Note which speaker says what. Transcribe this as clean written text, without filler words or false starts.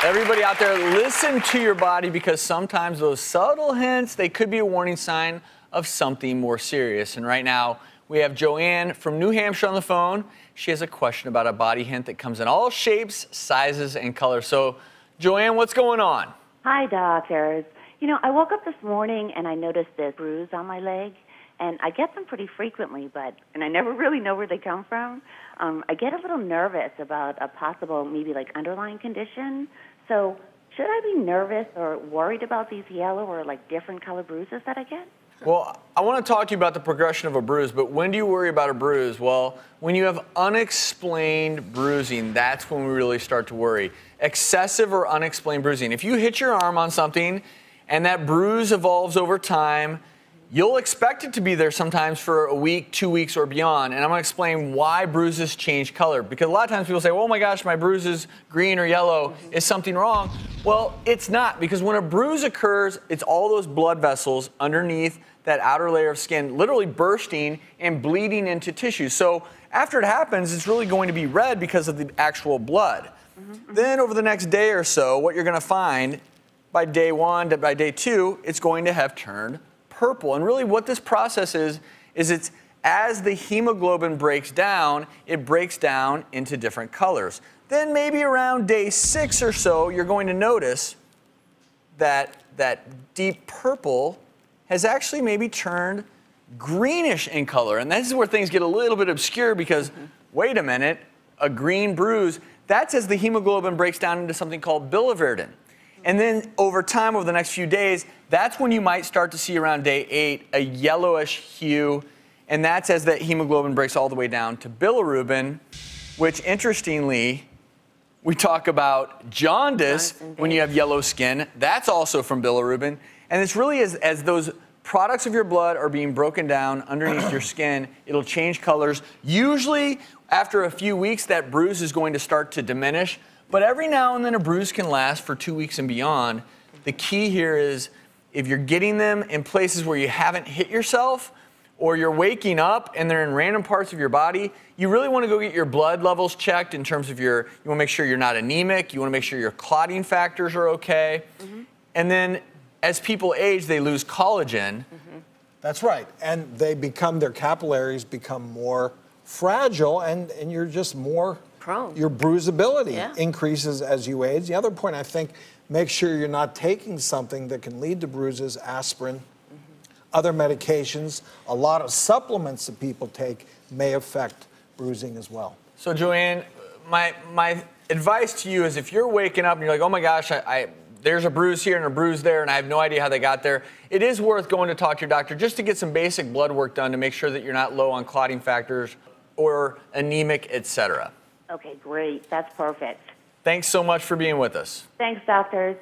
Speaker 1: Everybody out there, listen to your body, because sometimes those subtle hints, they could be a warning sign of something more serious. And right now, we have Joanne from New Hampshire on the phone. She has a question about a body hint that comes in all shapes, sizes, and colors. So, Joanne, what's going on?
Speaker 2: Hi, doctors. You know, I woke up this morning and I noticed this bruise on my leg, and I get them pretty frequently, and I never really know where they come from. I get a little nervous about a possible, maybe like underlying condition. So should I be nervous or worried about these yellow or like different color bruises that I get?
Speaker 1: Well, I want to talk to you about the progression of a bruise, but when do you worry about a bruise? Well, when you have unexplained bruising, that's when we really start to worry. Excessive or unexplained bruising. If you hit your arm on something and that bruise evolves over time, you'll expect it to be there sometimes for a week, 2 weeks, or beyond. And I'm going to explain why bruises change color. Because a lot of times people say, oh my gosh, my bruise is green or yellow. Is something wrong? Well, it's not. Because when a bruise occurs, it's all those blood vessels underneath that outer layer of skin literally bursting and bleeding into tissue. So after it happens, it's really going to be red because of the actual blood. Then over the next day or so, what you're going to find by day 1 to by day 2, it's going to have turned purple. And really what this process is it's as the hemoglobin breaks down, it breaks down into different colors. Then maybe around day 6 or so, you're going to notice that that deep purple has actually maybe turned greenish in color. And this is where things get a little bit obscure because, wait a minute, a green bruise, that's as the hemoglobin breaks down into something called biliverdin. And then over time, over the next few days, that's when you might start to see around day 8 a yellowish hue, and that's as that hemoglobin breaks all the way down to bilirubin, which interestingly, we talk about jaundice when you have yellow skin. That's also from bilirubin. And it's really as those products of your blood are being broken down underneath your skin, it'll change colors. Usually, after a few weeks, that bruise is going to start to diminish. But every now and then a bruise can last for 2 weeks and beyond. The key here is if you're getting them in places where you haven't hit yourself, or you're waking up and they're in random parts of your body, you really want to go get your blood levels checked in terms of you want to make sure you're not anemic, you want to make sure your clotting factors are okay. And then as people age, they lose collagen.
Speaker 3: That's right. And their capillaries become more fragile, and you're just more
Speaker 4: prone.
Speaker 3: Your bruisability increases as you age. The other point, I think, make sure you're not taking something that can lead to bruises, aspirin, other medications. A lot of supplements that people take may affect bruising as well.
Speaker 1: So Joanne, my advice to you is if you're waking up and you're like, oh my gosh, there's a bruise here and a bruise there and I have no idea how they got there, it is worth going to talk to your doctor just to get some basic blood work done to make sure that you're not low on clotting factors or anemic, etc.
Speaker 2: Okay, great. That's perfect.
Speaker 1: Thanks so much for being with us.
Speaker 2: Thanks, doctors.